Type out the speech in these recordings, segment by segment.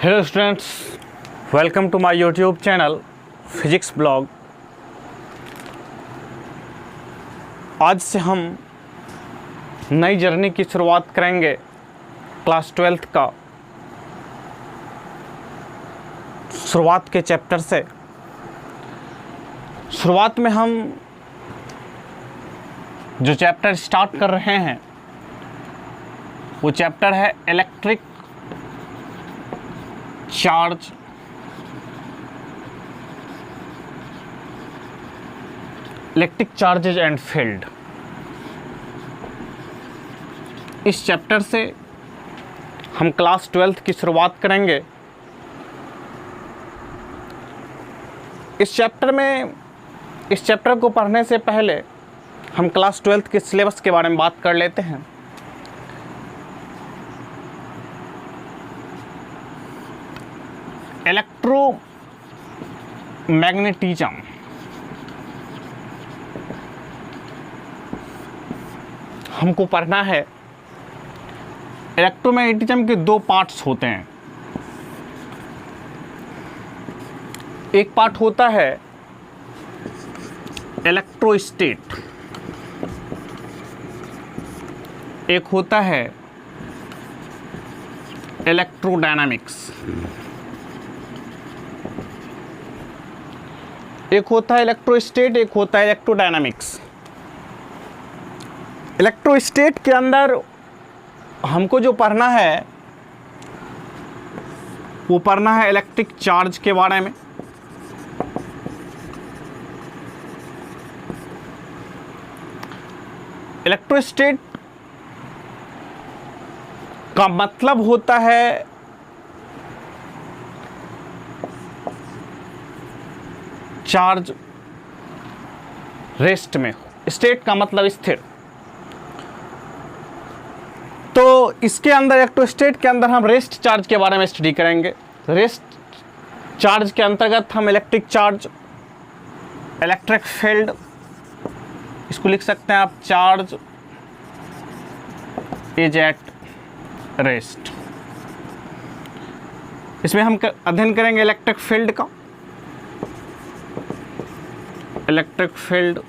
Hello students, welcome to my YouTube channel physics blog. आज से हम नई जर्नी की शुरुआत करेंगे क्लास 12th का शुरुआत के चैप्टर से। शुरुआत में हम जो चैप्टर स्टार्ट कर रहे हैं वो चैप्टर है electric charge electric charges and field. इस चैप्टर से हम क्लास 12th की शुरुआत करेंगे। इस चैप्टर को पढ़ने से पहले हम क्लास 12th के सिलेबस के बारे में बात कर लेते हैं। इलेक्ट्रोमैग्नेटिज्म हमको पढ़ना है। इलेक्ट्रोमैग्नेटिज्म के दो पार्ट्स होते हैं। एक पार्ट होता है इलेक्ट्रोस्टेट, एक होता है इलेक्ट्रोडायनामिक्स। एक होता है इलेक्ट्रोस्टेट, एक होता है इलेक्ट्रोडायनामिक्स। इलेक्ट्रोस्टेट के अंदर हमको जो पढ़ना है वो पढ़ना है इलेक्ट्रिक चार्ज के बारे में। इलेक्ट्रोस्टेट का मतलब होता है चार्ज रेस्ट में, स्टेट का मतलब स्थिर। तो इसके अंदर इलेक्ट्रोस्टेट के अंदर हम रेस्ट चार्ज के बारे में स्टडी करेंगे। रेस्ट चार्ज के अंतर्गत हम इलेक्ट्रिक चार्ज, इलेक्ट्रिक फील्ड, इसको लिख सकते हैं आप चार्ज इज एट रेस्ट। इसमें हम अध्ययन करेंगे इलेक्ट्रिक फील्ड का। Electric field,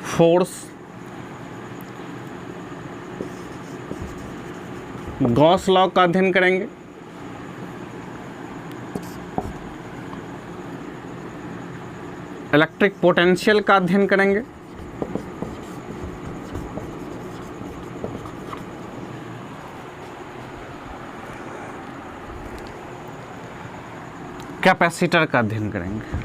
force, Gauss law का अध्ययन करेंगे। इलेक्ट्रिक पोटेंशियल का अध्ययन करेंगे। कैपेसिटर का अध्ययन करेंगे।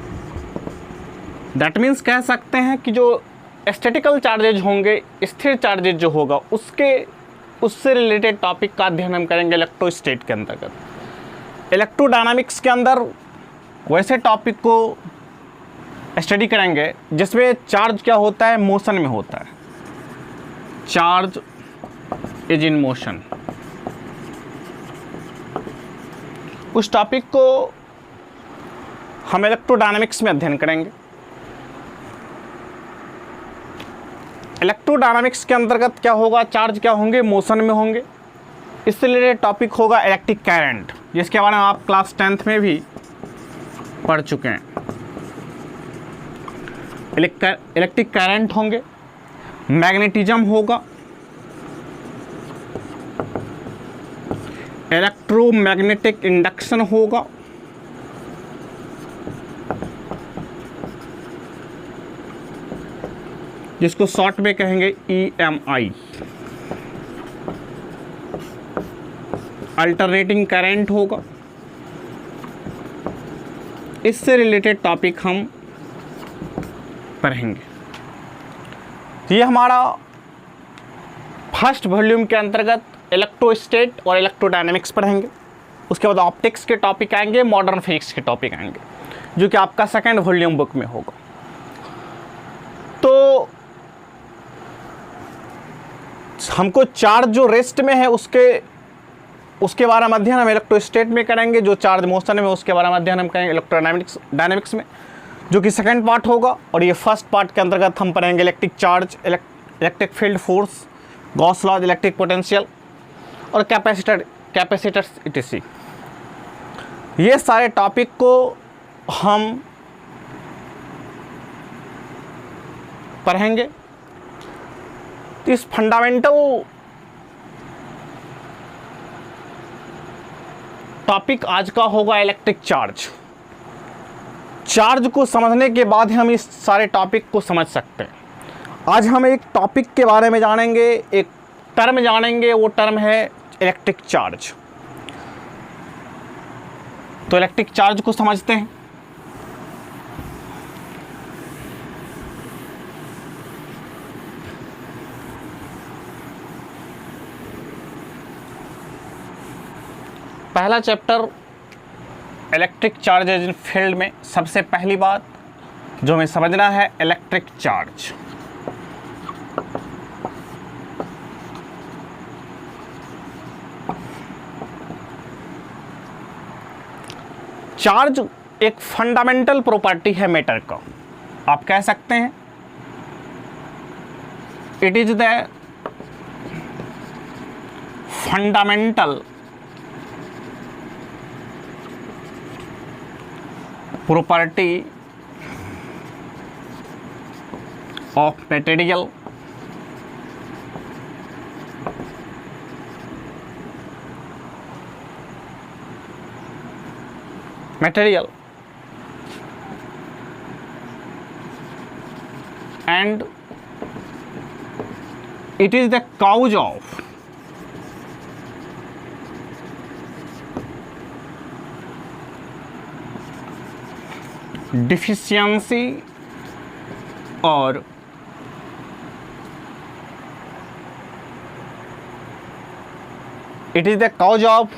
दैट मीन्स कह सकते हैं कि जो स्टैटिकल चार्जेज होंगे, स्थिर चार्जेज जो होगा उससे रिलेटेड टॉपिक का अध्ययन हम करेंगे इलेक्ट्रोस्टेट के अंतर्गत। इलेक्ट्रोडायनामिक्स के अंदर वैसे टॉपिक को स्टडी करेंगे जिसमें चार्ज क्या होता है, मोशन में होता है। Charge is in motion. उस टॉपिक को हम इलेक्ट्रोडायनामिक्स में अध्ययन करेंगे। इलेक्ट्रोडायनामिक्स के अंतर्गत क्या होगा, चार्ज क्या होंगे, मोशन में होंगे। इससे रिलेटेड टॉपिक होगा इलेक्ट्रिक करंट, जिसके बारे में आप क्लास 10th में भी पढ़ चुके हैं। इलेक्ट्रिक करंट होंगे, मैग्नेटिज्म होगा, इलेक्ट्रोमैग्नेटिक इंडक्शन होगा, जिसको शॉर्ट में कहेंगे EMI, अल्टरनेटिंग करंट होगा। इससे रिलेटेड टॉपिक हम पढ़ेंगे। तो ये हमारा फर्स्ट वॉल्यूम के अंतर्गत इलेक्ट्रोस्टेट और इलेक्ट्रोडायनामिक्स पढ़ेंगे। उसके बाद ऑप्टिक्स के टॉपिक आएंगे, मॉडर्न फिजिक्स के टॉपिक आएंगे, जो कि आपका सेकेंड वॉल्यूम बुक में होगा। तो हमको चार्ज जो रेस्ट में है उसके बारे में अध्ययन हम इलेक्ट्रोस्टेट में करेंगे। जो चार्ज मोशन में उसके बारे में अध्ययन हम करेंगे इलेक्ट्रोडायनामिक्स में, जो कि सेकंड पार्ट होगा। और ये फर्स्ट पार्ट के अंतर्गत हम पढ़ेंगे electric charge, electric field, force, Gauss law, electric potential और कैपेसिटर्स etc. ये सारे टॉपिक को हम पढ़ेंगे। इस फंडामेंटल टॉपिक आज का होगा इलेक्ट्रिक चार्ज। चार्ज को समझने के बाद हम इस सारे टॉपिक को समझ सकते हैं। आज हम एक टॉपिक के बारे में जानेंगे, एक टर्म जानेंगे, वो टर्म है इलेक्ट्रिक चार्ज। तो इलेक्ट्रिक चार्ज को समझते हैं। पहला चैप्टर इलेक्ट्रिक चार्जेज इन फील्ड में सबसे पहली बात जो हमें समझना है, इलेक्ट्रिक चार्ज। चार्ज एक फंडामेंटल प्रॉपर्टी है मैटर का। आप कह सकते हैं it is the fundamental property of material and it is the cause of deficiency और it is the cause of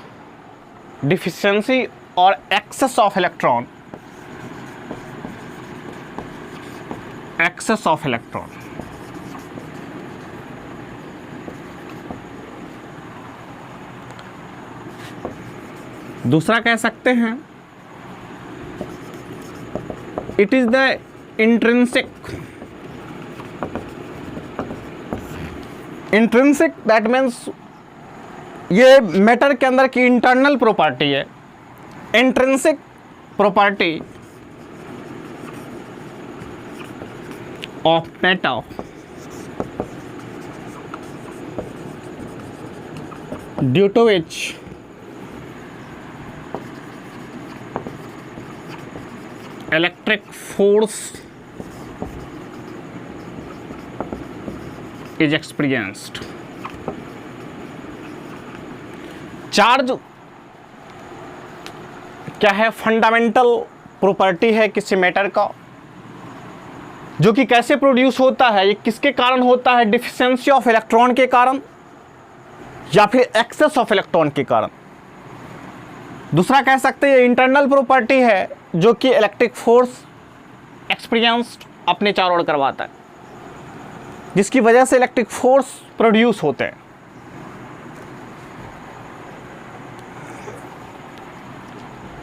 deficiency or excess of electron, दूसरा कह सकते हैं it is the intrinsic that means ये मैटर के अंदर की internal property है। Intrinsic property of matter due to which electric force is experienced। Charge क्या है? फंडामेंटल प्रॉपर्टी है किसी मैटर का, जो कि कैसे प्रोड्यूस होता है, ये किसके कारण होता है? डिफिशिएंसी ऑफ इलेक्ट्रॉन के कारण या फिर एक्सेस ऑफ इलेक्ट्रॉन के कारण। दूसरा कह सकते हैं इंटरनल प्रॉपर्टी है जो कि इलेक्ट्रिक फोर्स एक्सपीरियंस्ड अपने चारों ओर करवाता है, जिसकी वजह से इलेक्ट्रिक फोर्स प्रोड्यूस होते हैं।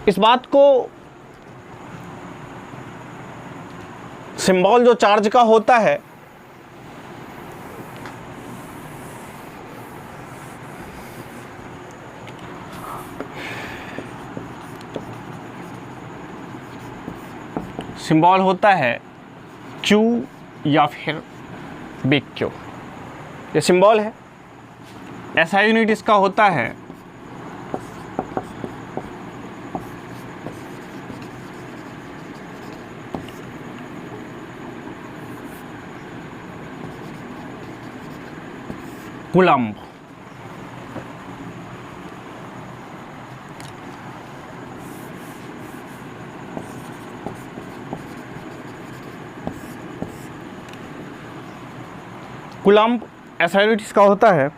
इस बात को सिंबल जो चार्ज का होता है सिंबल होता है Q या फिर बिग Q। ये सिंबल है। ऐसा यूनिट इसका होता है कूलम्ब। कूलम्ब ऐसा यूनिट इसका होता है।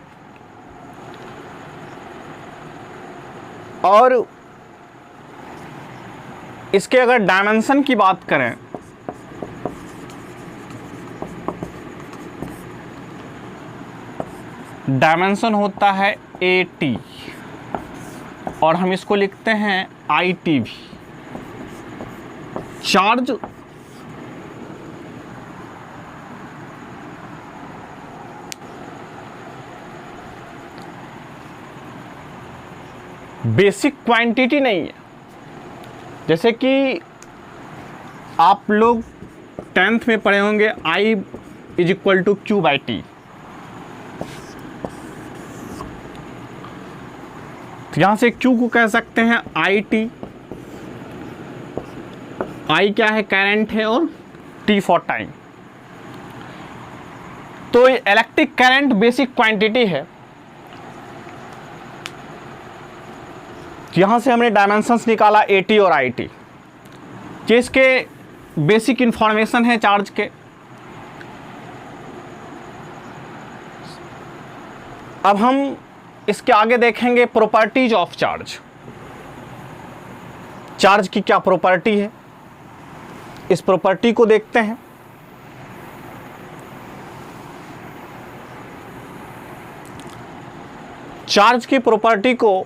और इसके अगर डायमेंशन की बात करें डायमेंशन होता है AT और हम इसको लिखते हैं IT भी। चार्ज बेसिक क्वांटिटी नहीं है। जैसे कि आप लोग 10th में पढ़े होंगे I is equal to Q by T. तो यहां से Q को कह सकते हैं आई टी। I क्या है, करंट है, और T फॉर टाइम। तो इलेक्ट्रिक करंट बेसिक क्वांटिटी है। यहां से हमने डायमेंशंस निकाला AT और IT, ये इसके बेसिक इंफॉर्मेशन है चार्ज के। अब हम इसके आगे देखेंगे प्रॉपर्टीज ऑफ चार्ज। चार्ज की क्या प्रॉपर्टी है, इस प्रॉपर्टी को देखते हैं। चार्ज की प्रॉपर्टी को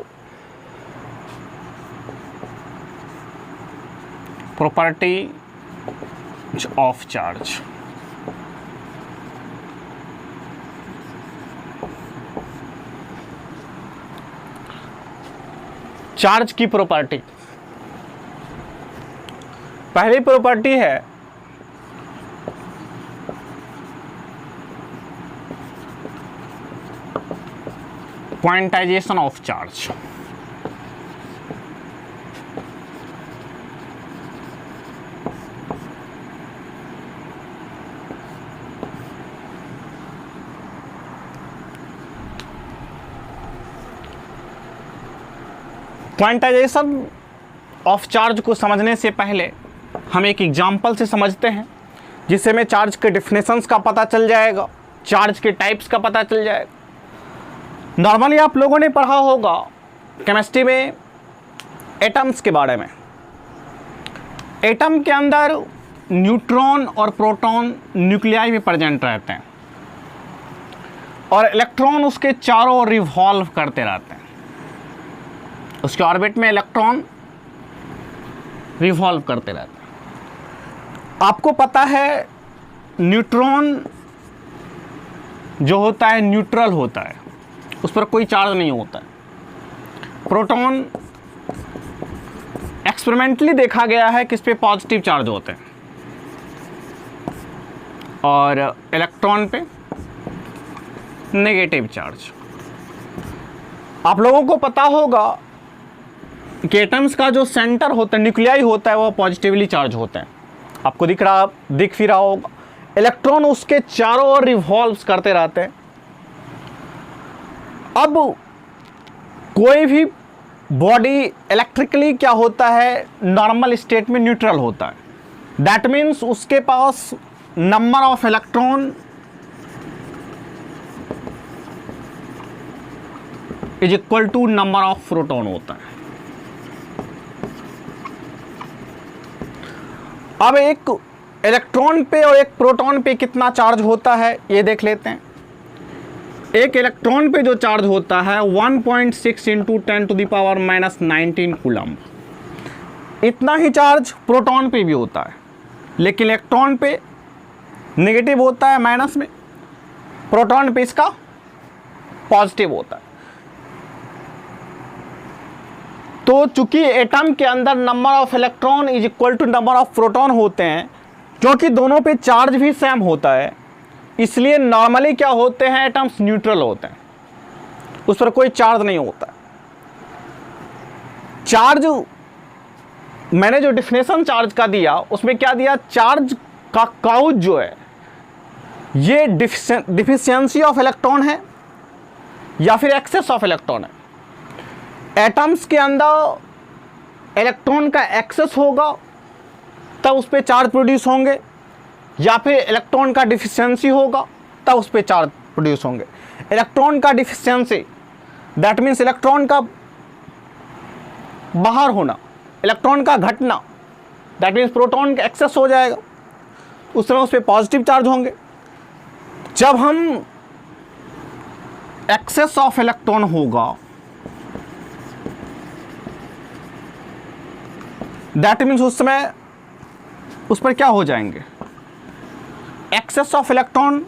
प्रॉपर्टी ऑफ चार्ज, चार्ज की प्रॉपर्टी, पहली प्रॉपर्टी है quantization of charge. Quantization of charge को समझने से पहले हम एक एग्जाम्पल से समझते हैं, जिससे हमें चार्ज के डिफिनेशंस का पता चल जाएगा, चार्ज के टाइप्स का पता चल जाएगा। नॉर्मली आप लोगों ने पढ़ा होगा केमिस्ट्री में एटम्स के बारे में। एटम के अंदर न्यूट्रॉन और प्रोटॉन न्यूक्लियाई में प्रेजेंट रहते हैं, और इलेक्ट्रॉन उसके चारों ओर रिवॉल्व करते रहते हैं। उसके ऑर्बिट में इलेक्ट्रॉन रिवॉल्व करते रहते हैं। आपको पता है न्यूट्रॉन जो होता है न्यूट्रल होता है, उस पर कोई चार्ज नहीं होता है। प्रोटॉन एक्सपेरिमेंटली देखा गया है कि इस पे पॉजिटिव चार्ज होते हैं, और इलेक्ट्रॉन पे नेगेटिव चार्ज। आप लोगों को पता होगा कि एटम्स का जो सेंटर होता है, न्यूक्लियाई होता है, वो पॉजिटिवली चार्ज होता है। आपको दिख फिर रहा होगा। इलेक्ट्रॉन उसके चारों ओर रिवॉल्व करते रहते हैं। अब कोई भी बॉडी इलेक्ट्रिकली क्या होता है, नॉर्मल स्टेट में न्यूट्रल होता है। दैट मीन्स उसके पास number of electron is equal to number of proton होता है। अब एक इलेक्ट्रॉन पे और एक प्रोटॉन पे कितना चार्ज होता है ये देख लेते हैं। एक इलेक्ट्रॉन पे जो चार्ज होता है 1.6 इंटू 10⁻⁻19 कूलम, इतना ही चार्ज प्रोटॉन पे भी होता है, लेकिन इलेक्ट्रॉन पे नेगेटिव होता है माइनस में, प्रोटॉन पे इसका पॉजिटिव होता है। तो चूंकि एटम के अंदर number of electron is equal to number of proton होते हैं, क्योंकि दोनों पे चार्ज भी सेम होता है, इसलिए नॉर्मली क्या होते हैं, एटम्स न्यूट्रल होते हैं, उस पर कोई चार्ज नहीं होता। चार्ज मैंने जो डिफिनेशन चार्ज का दिया उसमें क्या दिया, चार्ज का काउच जो है ये डिफिशियंसी ऑफ इलेक्ट्रॉन है या फिर एक्सेस ऑफ इलेक्ट्रॉन है। एटम्स के अंदर इलेक्ट्रॉन का एक्सेस होगा तब उस पर चार्ज प्रोड्यूस होंगे, या फिर इलेक्ट्रॉन का डिफिशियंसी होगा तब उस पर चार्ज प्रोड्यूस होंगे। इलेक्ट्रॉन का डिफिशियंसी दैट मीन्स इलेक्ट्रॉन का बाहर होना, इलेक्ट्रॉन का घटना दैट मीन्स प्रोटॉन का एक्सेस हो जाएगा, उस समय उस पर पॉजिटिव चार्ज होंगे। जब हम एक्सेस ऑफ इलेक्ट्रॉन होगा दैट मीन्स उस समय उस पर क्या हो जाएंगे, excess of electron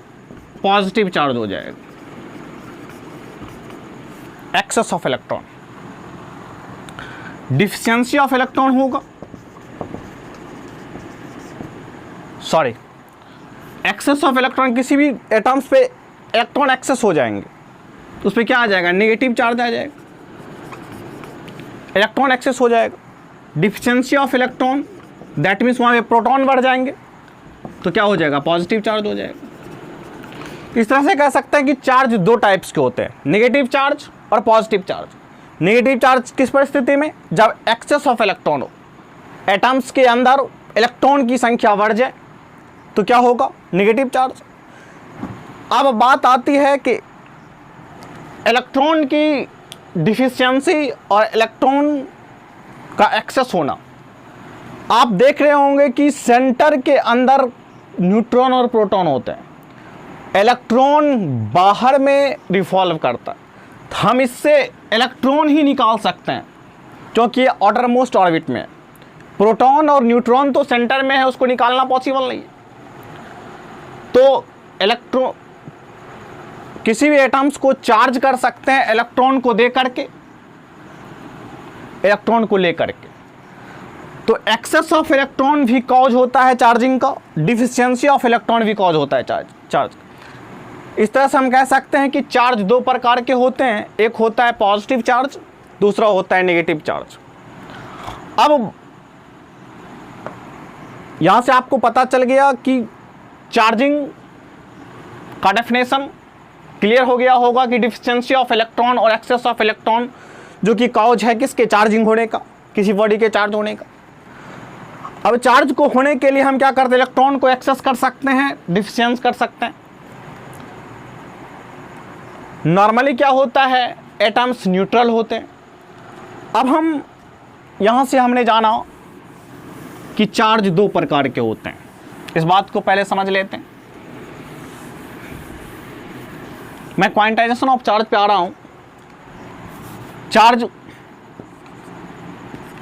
positive charge हो जाएगा। Excess of electron deficiency of electron होगा, सॉरी एक्सेस ऑफ इलेक्ट्रॉन, किसी भी एटम्स पे इलेक्ट्रॉन एक्सेस हो जाएंगे तो उस पर क्या आ जाएगा, नेगेटिव चार्ज आ जाएगा, इलेक्ट्रॉन एक्सेस हो जाएगा। Deficiency of electron that means वहाँ पे प्रोटॉन बढ़ जाएंगे तो क्या हो जाएगा, पॉजिटिव चार्ज हो जाएगा। इस तरह से कह सकते हैं कि चार्ज दो टाइप्स के होते हैं, नेगेटिव चार्ज और पॉजिटिव चार्ज। नेगेटिव चार्ज किस परिस्थिति में, जब एक्सेस ऑफ इलेक्ट्रॉन हो, एटम्स के अंदर इलेक्ट्रॉन की संख्या बढ़ जाए तो क्या होगा, नेगेटिव चार्ज। अब बात आती है कि इलेक्ट्रॉन की डिफिशियंसी और इलेक्ट्रॉन का एक्सेस होना। आप देख रहे होंगे कि सेंटर के अंदर न्यूट्रॉन और प्रोटॉन होते हैं, इलेक्ट्रॉन बाहर में रिवॉल्व करता है, तो हम इससे इलेक्ट्रॉन ही निकाल सकते हैं क्योंकि ये आउटर मोस्ट ऑर्बिट में है। प्रोटॉन और न्यूट्रॉन तो सेंटर में है, उसको निकालना पॉसिबल नहीं है। तो इलेक्ट्रॉन किसी भी एटम्स को चार्ज कर सकते हैं इलेक्ट्रॉन को दे करके, इलेक्ट्रॉन को लेकर के। तो एक्सेस ऑफ इलेक्ट्रॉन भी कॉज होता है चार्जिंग का, डिफिशियंसी ऑफ इलेक्ट्रॉन भी कॉज होता है चार्ज। इस तरह से हम कह सकते हैं कि चार्ज दो प्रकार के होते हैं, एक होता है पॉजिटिव चार्ज, दूसरा होता है नेगेटिव चार्ज। अब यहां से आपको पता चल गया कि चार्जिंग का डेफिनेशन क्लियर हो गया होगा कि डिफिशियंसी ऑफ इलेक्ट्रॉन और एक्सेस ऑफ इलेक्ट्रॉन जो कि कॉज है किसके, चार्जिंग होने का, किसी बॉडी के चार्ज होने का। अब चार्ज को होने के लिए हम क्या करते हैं, इलेक्ट्रॉन को एक्सेस कर सकते हैं, डिफिशियंस कर सकते हैं। नॉर्मली क्या होता है, एटम्स न्यूट्रल होते हैं। अब हम यहां से हमने जाना कि चार्ज दो प्रकार के होते हैं, इस बात को पहले समझ लेते हैं। मैं क्वांटाइजेशन ऑफ चार्ज पे आ रहा हूं। चार्ज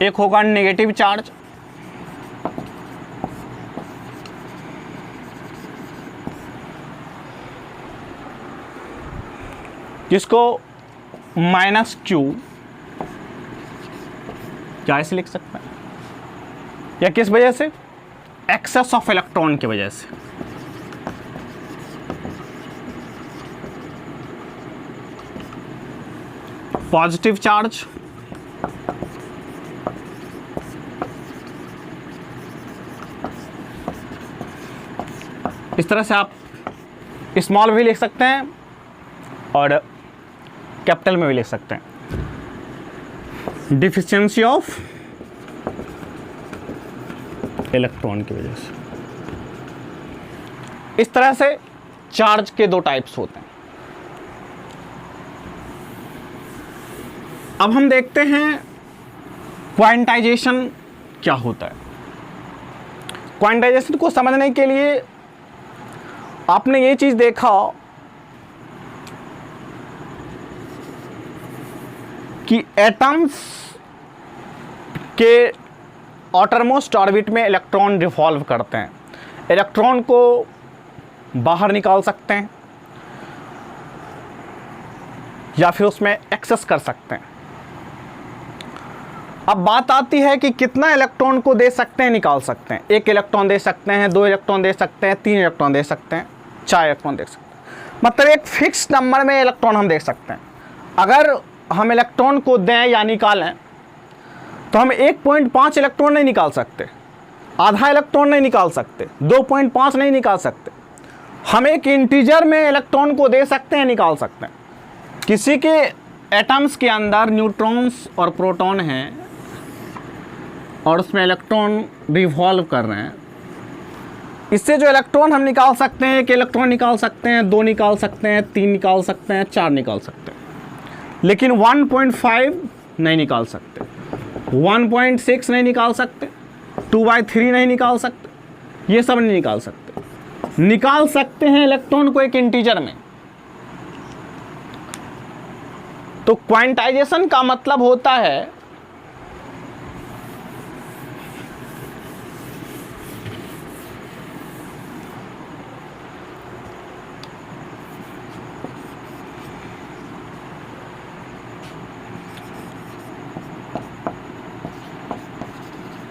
एक होगा नेगेटिव चार्ज, जिसको -Q क्या ऐसे लिख सकते हैं, या किस वजह से, एक्सेस ऑफ इलेक्ट्रॉन की वजह से। पॉजिटिव चार्ज इस तरह से आप स्मॉल भी लिख सकते हैं और कैपिटल में भी लिख सकते हैं, डिफिशियंसी ऑफ इलेक्ट्रॉन की वजह से। इस तरह से चार्ज के दो टाइप्स होते हैं। अब हम देखते हैं क्वांटाइजेशन क्या होता है। क्वांटाइजेशन को समझने के लिए आपने ये चीज देखा कि एटम्स के आउटरमोस्ट ऑर्बिट में इलेक्ट्रॉन रिवॉल्व करते हैं, इलेक्ट्रॉन को बाहर निकाल सकते हैं या फिर उसमें एक्सेस कर सकते हैं। अब बात आती है कि कितना इलेक्ट्रॉन को दे सकते हैं, निकाल सकते हैं। एक इलेक्ट्रॉन दे सकते हैं, दो इलेक्ट्रॉन दे सकते हैं, तीन इलेक्ट्रॉन दे सकते हैं, चार इलेक्ट्रॉन दे सकते हैं। मतलब एक फिक्स नंबर में इलेक्ट्रॉन हम दे सकते हैं। अगर हम इलेक्ट्रॉन को दें या निकालें तो हम 1.5 इलेक्ट्रॉन नहीं निकाल सकते, आधा इलेक्ट्रॉन नहीं निकाल सकते, 2.5 नहीं निकाल सकते। हम एक इंटीजर में इलेक्ट्रॉन को दे सकते हैं, निकाल सकते हैं। किसी के एटम्स के अंदर न्यूट्रॉन्स और प्रोटॉन हैं और उसमें इलेक्ट्रॉन रिवॉल्व कर रहे हैं, इससे जो इलेक्ट्रॉन हम निकाल सकते हैं, एक इलेक्ट्रॉन निकाल सकते हैं, दो निकाल सकते हैं, तीन निकाल सकते हैं, चार निकाल सकते हैं, लेकिन 1.5 नहीं निकाल सकते, 1.6 नहीं निकाल सकते, 2/3 नहीं निकाल सकते, ये सब नहीं निकाल सकते। निकाल सकते हैं इलेक्ट्रॉन को एक इंटीजर में। तो क्वांटाइजेशन का मतलब होता है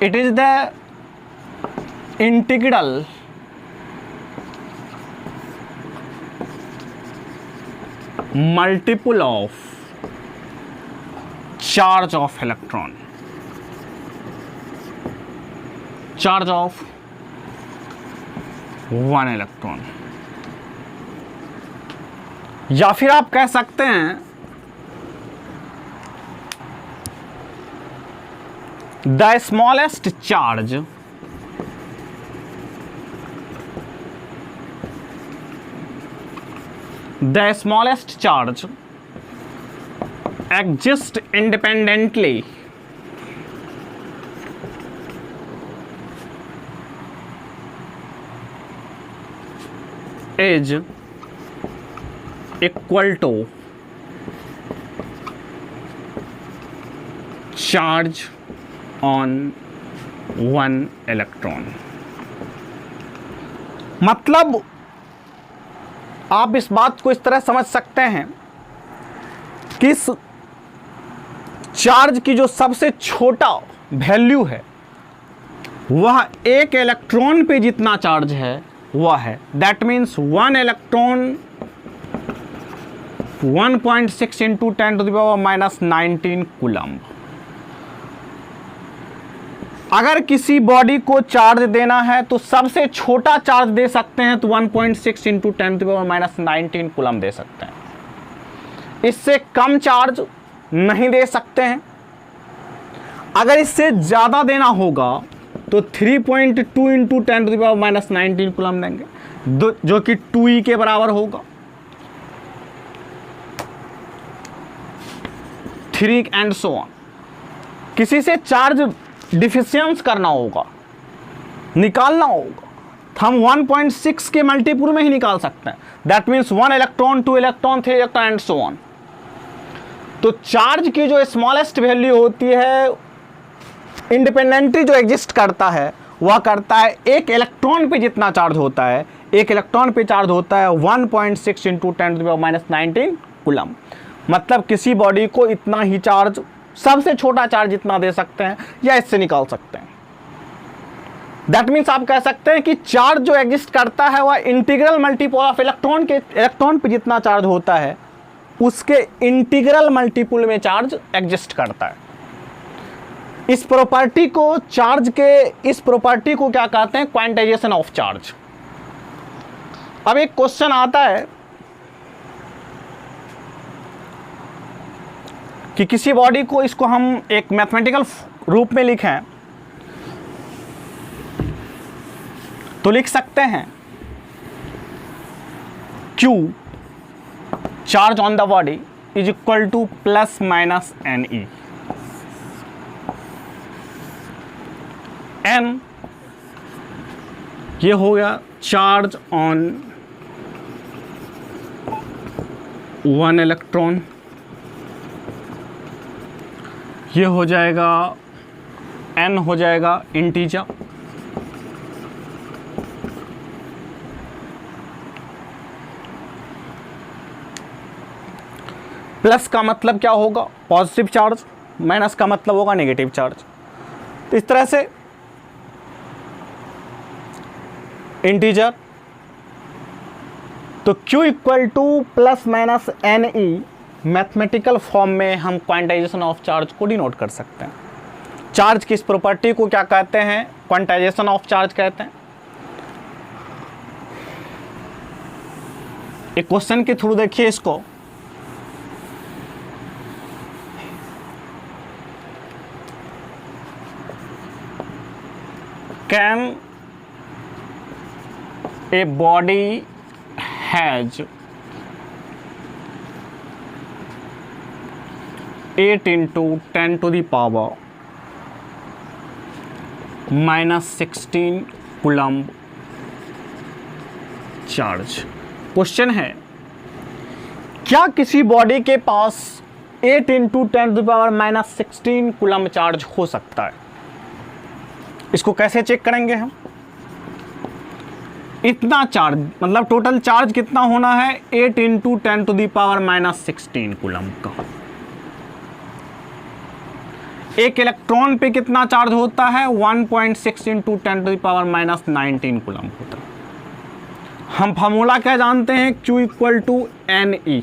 It is the integral multiple of charge of electron, charge of one electron। या फिर आप कह सकते हैं the smallest charge exist independently is equal to charge on one electron। मतलब आप इस बात को इस तरह समझ सकते हैं कि इस चार्ज की जो सबसे छोटा वैल्यू है वह एक इलेक्ट्रॉन पे जितना चार्ज है वह है। That means one electron 1.6 into 10⁻⁻19 coulomb. अगर किसी बॉडी को चार्ज देना है तो सबसे छोटा चार्ज दे सकते हैं तो 1.6 इंटू 10⁻⁻19 कूलम्ब दे सकते हैं। इससे कम चार्ज नहीं दे सकते हैं। अगर इससे ज़्यादा देना होगा तो 3.2 इंटू 10⁻⁻19 कूलम्ब देंगे, जो कि 2e के बराबर होगा। 3 एंड सो ऑन। किसी से चार्ज डिफिशियंस करना होगा, निकालना होगा, तो हम 1.6 के मल्टीपुल में ही निकाल सकते हैं। That means 1 electron, 2 electron, 3 electron and so on. तो चार्ज की जो स्मॉलेस्ट वैल्यू होती है, इंडिपेंडेंटली जो एग्जिस्ट करता है वह करता है एक इलेक्ट्रॉन पे जितना चार्ज होता है। एक इलेक्ट्रॉन पे चार्ज होता है 1.6 इंटू 10⁻⁻19 कूलम्ब। मतलब किसी बॉडी को इतना ही चार्ज, सबसे छोटा चार्ज इतना दे सकते हैं या इससे निकाल सकते हैं। दैट मीन्स आप कह सकते हैं कि चार्ज जो एग्जिस्ट करता है वह इंटीग्रल मल्टीपल ऑफ इलेक्ट्रॉन पे जितना चार्ज होता है उसके इंटीग्रल मल्टीपल में चार्ज एग्जिस्ट करता है। इस प्रॉपर्टी को क्या कहते हैं? Quantization of charge. अब एक क्वेश्चन आता है कि किसी बॉडी को, इसको हम एक मैथमेटिकल रूप में लिखें तो लिख सकते हैं Q charge on the body is equal two plus minus NE। N ये हो गया चार्ज ऑन 1 इलेक्ट्रॉन, ये हो जाएगा N हो जाएगा इंटीजर, प्लस का मतलब क्या होगा? पॉजिटिव चार्ज, माइनस का मतलब होगा नेगेटिव चार्ज। तो इस तरह से इंटीजर, तो Q equal two plus minus NE mathematical form में हम क्वांटाइजेशन ऑफ चार्ज को डिनोट कर सकते हैं। चार्ज की इस प्रॉपर्टी को क्या कहते हैं? क्वांटाइजेशन ऑफ चार्ज कहते हैं। एक क्वेश्चन के थ्रू देखिए इसको। Can a body has 8 into 10 to the power -16 coulomb charge. Question है, क्या किसी बॉडी के पास 8 into 10 to power -16 coulomb charge हो सकता है? इसको कैसे चेक करेंगे हम? इतना चार्ज मतलब टोटल चार्ज कितना होना है? 8 into 10 to the power -16 coulomb का। एक इलेक्ट्रॉन पे कितना चार्ज होता है? 1.6 इंटू 10⁻⁻⁻19 कूलम होता है। हम फार्मूला क्या जानते हैं? Q इक्वल टू NE,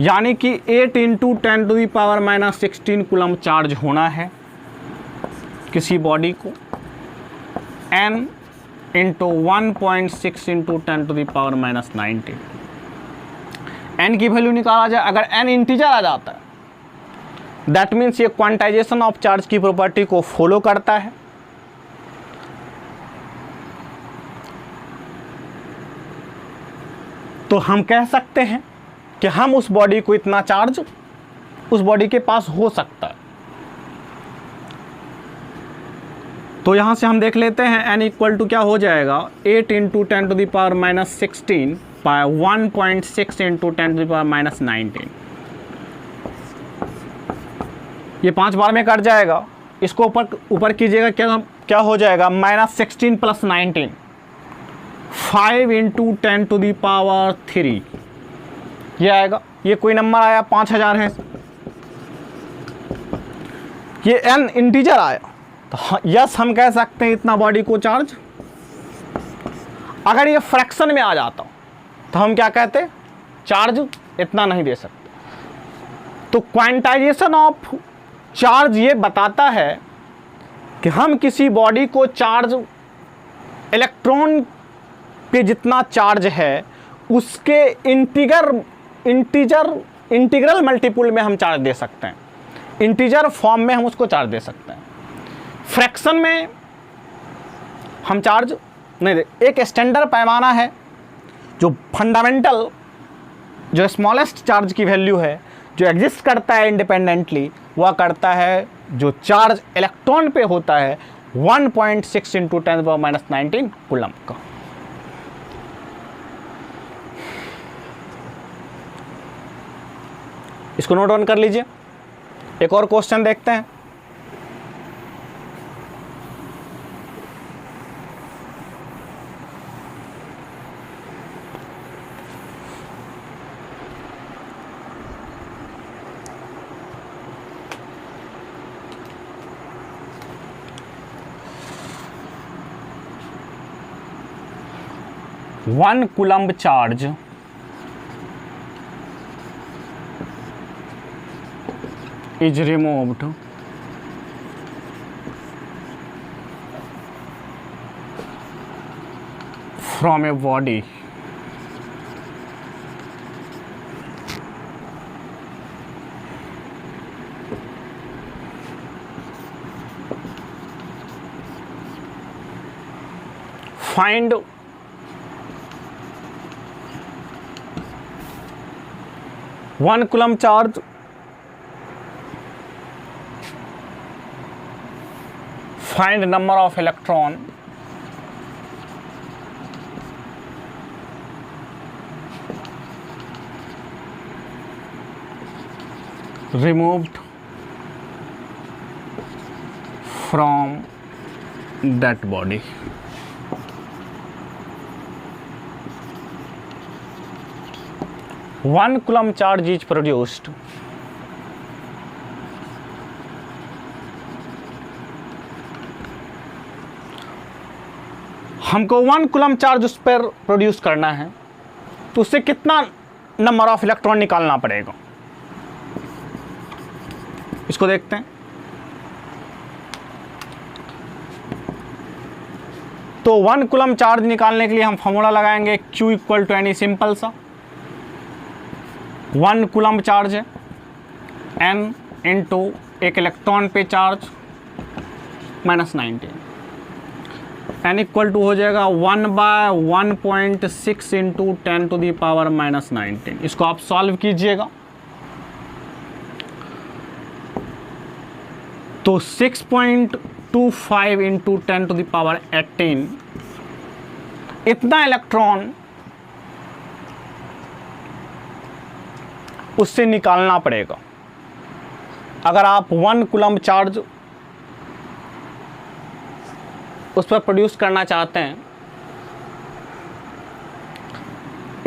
यानी कि 8 इंटू 10⁻⁻16 कूलम चार्ज होना है किसी बॉडी को। N into 1.6 into 10⁻⁻19। N की वैल्यू निकाला जाए, अगर N इंटीजर आ जाता है दैट मीन्स ये क्वांटाइजेशन ऑफ चार्ज की प्रॉपर्टी को फॉलो करता है। तो हम कह सकते हैं कि हम उस बॉडी को इतना चार्ज उस बॉडी के पास हो सकता है। तो यहां से हम देख लेते हैं n इक्वल टू क्या हो जाएगा? 8 इंटू 10⁻⁻16 बाय 1.6 इंटू 10⁻⁻19। ये 5 बार में कट जाएगा, इसको ऊपर कीजिएगा, क्या हो जाएगा? -16 + 19, 5 इंटू 10⁻³ ये आएगा। ये कोई नंबर आया, 5000 है। ये n इंटीजर आया, तो यस हम कह सकते हैं इतना बॉडी को चार्ज। अगर ये फ्रैक्शन में आ जाता तो हम क्या कहते? चार्ज इतना नहीं दे सकते। तो क्वांटाइजेशन ऑफ चार्ज ये बताता है कि हम किसी बॉडी को चार्ज इलेक्ट्रॉन पे जितना चार्ज है उसके इंटीग्रल मल्टीपुल में हम चार्ज दे सकते हैं। इंटीजर फॉर्म में हम उसको चार्ज दे सकते हैं। फ्रैक्शन में हम चार्ज नहीं दे। एक स्टैंडर्ड पैमाना है जो फंडामेंटल, जो स्मॉलेस्ट चार्ज की वैल्यू है, जो एग्जिस्ट करता है इंडिपेंडेंटली, वह करता है जो चार्ज इलेक्ट्रॉन पे होता है 1.6 इंटू 10⁻⁻19 कूलम का। इसको नोट डाउन कर लीजिए। एक और क्वेश्चन देखते हैं। One coulomb charge is removed from a body find one coulomb charge find number of electron removed from that body. One coulomb charge is produced हमको 1 कूलम्ब चार्ज उस पर प्रोड्यूस करना है, तो उससे कितना नंबर ऑफ इलेक्ट्रॉन निकालना पड़ेगा, इसको देखते हैं। तो 1 कूलम्ब चार्ज निकालने के लिए हम फॉर्मूला लगाएंगे Q equal to any, simple सा 1 कूलम्ब चार्ज है, N इंटू एक इलेक्ट्रॉन पे चार्ज -19, N इक्वल टू हो जाएगा 1/1.6 इंटू 10⁻⁻19। इसको आप सॉल्व कीजिएगा तो 6.25 इंटू 10⁻18 इतना इलेक्ट्रॉन उससे निकालना पड़ेगा। अगर आप 1 कूलम्ब चार्ज उस पर प्रोड्यूस करना चाहते हैं,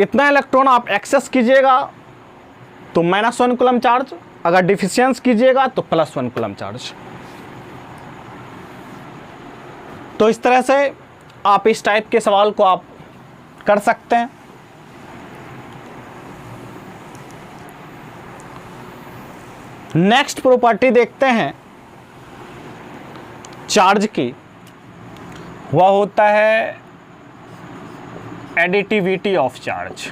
इतना इलेक्ट्रॉन आप एक्सेस कीजिएगा तो -1 कूलम्ब चार्ज अगर डिफिशियंस कीजिएगा तो +1 कूलम चार्ज। तो इस तरह से आप इस टाइप के सवाल को आप कर सकते हैं। नेक्स्ट प्रॉपर्टी देखते हैं चार्ज की, वह होता है additivity of charge.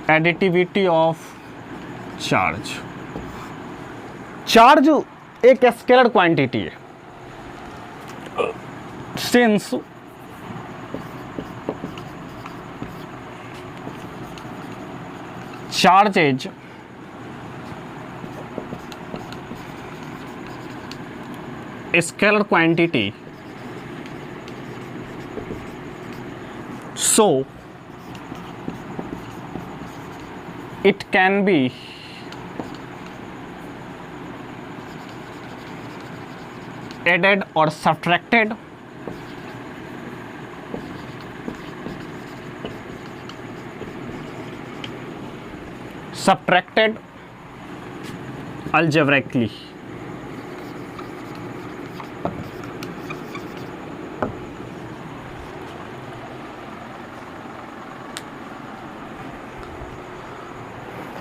Additivity of charge. Charge एक स्केलर क्वांटिटी है, since charge is a scalar quantity, so it can be added or subtracted algebraically।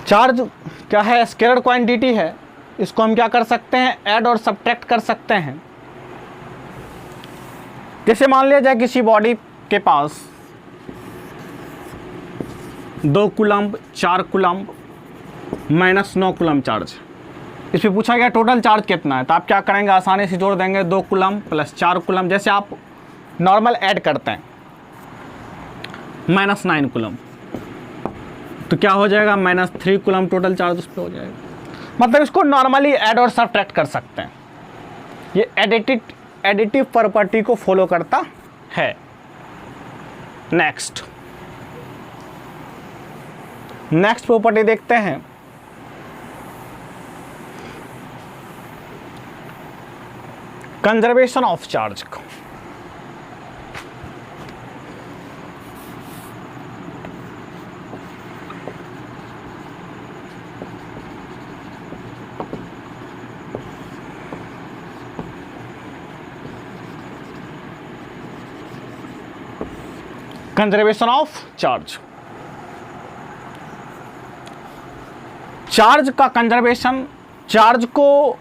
Charge क्या है? स्केलर क्वांटिटी है। इसको हम क्या कर सकते हैं? ऐड और सब्ट्रैक्ट कर सकते हैं। जैसे मान लिया जाए किसी बॉडी के पास 2 कूलम्ब, 4 कूलम्ब, -9 कूलम्ब चार्ज। इस पे पूछा गया टोटल चार्ज कितना है, तो आप क्या करेंगे? आसानी से जोड़ देंगे 2 कूलम्ब + 4 कूलम्ब। जैसे आप नॉर्मल ऐड करते हैं -9 कूलम्ब, तो क्या हो जाएगा? -3 कूलम्ब टोटल चार्ज उस पर हो जाएगा। मतलब इसको नॉर्मली ऐड और सब्ट्रैक्ट कर सकते हैं। ये एडिटिव प्रॉपर्टी को फॉलो करता है। नेक्स्ट प्रॉपर्टी देखते हैं। Conservation of charge. Conservation of charge. Charge का कंजर्वेशन, चार्ज को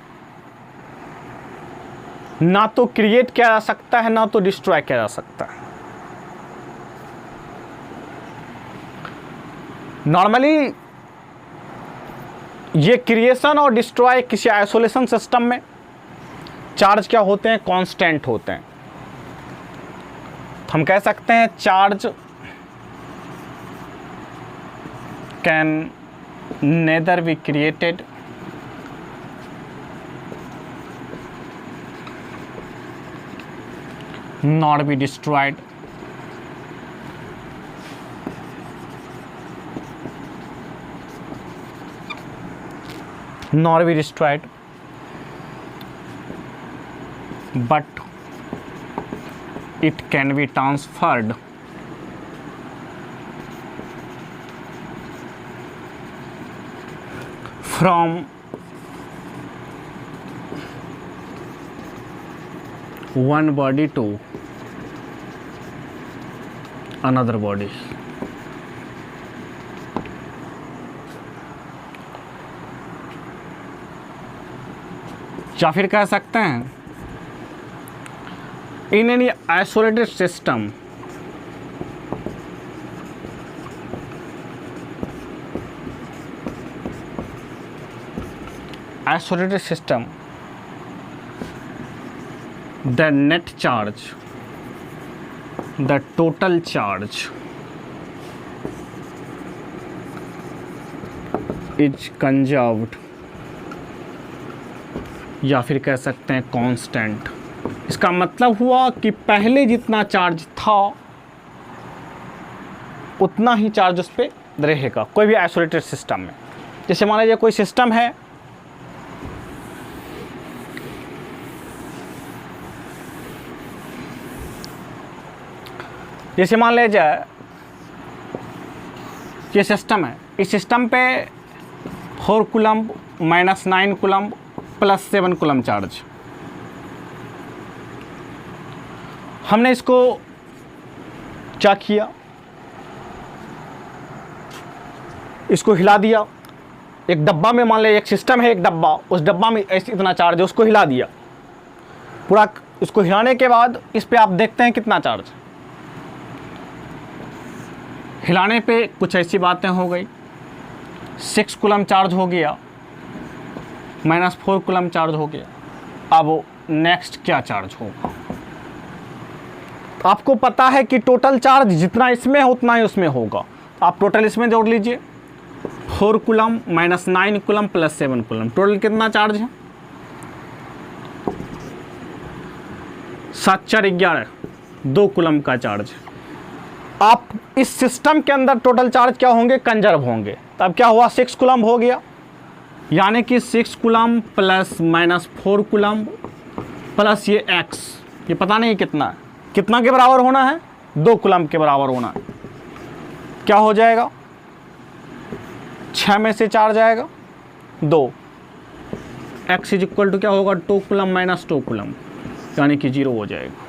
ना तो क्रिएट किया जा सकता है ना तो डिस्ट्रॉय किया जा सकता है। नॉर्मली ये क्रिएशन और डिस्ट्रॉय किसी आइसोलेशन सिस्टम में चार्ज क्या होते हैं? कांस्टेंट होते हैं। तो हम कह सकते हैं charge can nether be created nor be destroyed but it can be transferred from one body to another body। या फिर कह सकते हैं in any isolated system the net charge, the total charge is conserved, या फिर कह सकते हैं कांस्टेंट। इसका मतलब हुआ कि पहले जितना चार्ज था उतना ही चार्ज उस पर रहेगा कोई भी आइसोलेटेड सिस्टम में। जैसे मान लीजिए कोई सिस्टम है, जैसे मान लिया जाए ये सिस्टम है, इस सिस्टम पे 4 coulomb minus 9 coulomb plus 7 coulomb charge. हमने इसको क्या किया, इसको हिला दिया। एक डब्बा में मान ले एक सिस्टम है, एक डब्बा, उस डब्बा में ऐसे इतना चार्ज है, उसको हिला दिया पूरा। इसको हिलाने के बाद इस पे आप देखते हैं कितना चार्ज। हिलाने पे कुछ ऐसी बातें हो गई, 6 कूलम्ब चार्ज हो गया, माइनस 4 कूलम्ब चार्ज हो गया। अब नेक्स्ट क्या चार्ज होगा, आपको पता है कि टोटल चार्ज जितना इसमें है उतना ही उसमें होगा। आप टोटल इसमें जोड़ लीजिए, 4 coulomb minus 9 coulomb plus 7 coulomb, total कितना चार्ज है, 7 4 11, 2 कूलम्ब का चार्ज। आप इस सिस्टम के अंदर टोटल चार्ज क्या होंगे, कंजर्व होंगे। तब क्या हुआ, 6 कूलम्ब हो गया, यानी कि 6 coulomb plus minus 4 coulomb plus ये x, ये पता नहीं कितना है, कितना के बराबर होना है, 2 कूलम्ब के बराबर होना है। क्या हो जाएगा, 6 में से 4 जाएगा 2, x इज इक्वल टू क्या होगा, 2 कूलम्ब माइनस 2 कूलम्ब, यानी कि 0 हो जाएगा,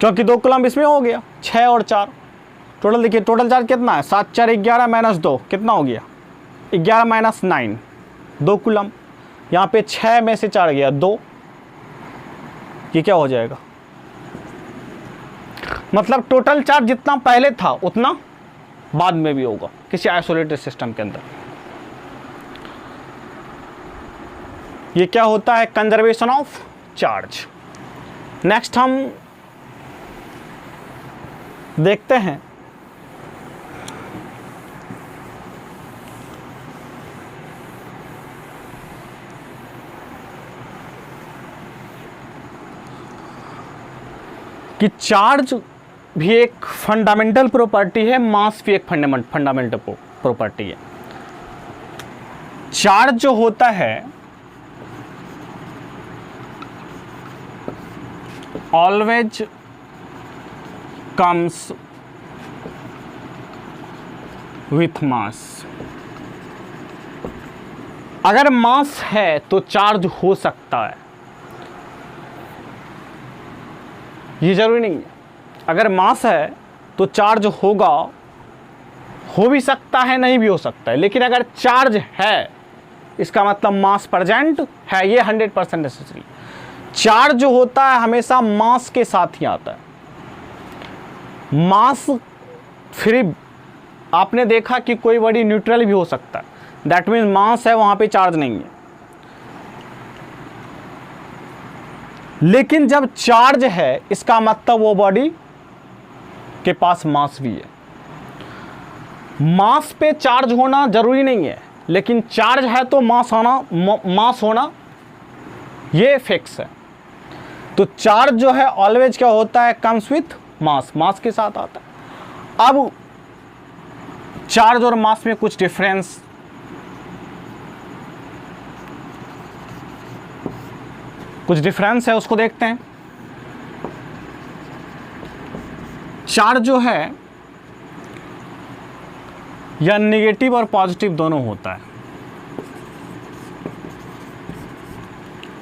क्योंकि 2 कूलम्ब इसमें हो गया। 6 और 4 टोटल, देखिए टोटल चार्ज कितना है, 7 4 11 माइनस 2 कितना हो गया, 11 माइनस 9, 2 कूलम्ब। यहाँ पे 6 में से 4 गया 2, ये क्या हो जाएगा, मतलब टोटल चार्ज जितना पहले था उतना बाद में भी होगा किसी आइसोलेटेड सिस्टम के अंदर। ये क्या होता है, कंजर्वेशन ऑफ चार्ज। नेक्स्ट हम देखते हैं कि चार्ज भी एक फंडामेंटल प्रॉपर्टी है, मास भी एक फंडामेंटल प्रॉपर्टी है। चार्ज जो होता है ऑलवेज कम्स विथ मास। अगर मास है तो चार्ज हो सकता है, ये जरूरी नहीं है। अगर मास है तो चार्ज होगा, हो भी सकता है, नहीं भी हो सकता है, लेकिन अगर चार्ज है इसका मतलब मास प्रेजेंट है, ये 100% नेसेसरी। चार्ज जो होता है हमेशा मास के साथ ही आता है। मास फ्री, आपने देखा कि कोई बॉडी न्यूट्रल भी हो सकता है, दैट मीन्स मास है वहां पे चार्ज नहीं है। लेकिन जब चार्ज है इसका मतलब वो बॉडी के पास मास भी है। मास पे चार्ज होना जरूरी नहीं है, लेकिन चार्ज है तो मास होना ये फिक्स है। तो चार्ज जो है ऑलवेज क्या होता है, कम्स विथ मास, मास के साथ आता है। अब चार्ज और मास में कुछ डिफरेंस है, उसको देखते हैं। चार्ज जो है या नेगेटिव और पॉजिटिव दोनों होता है।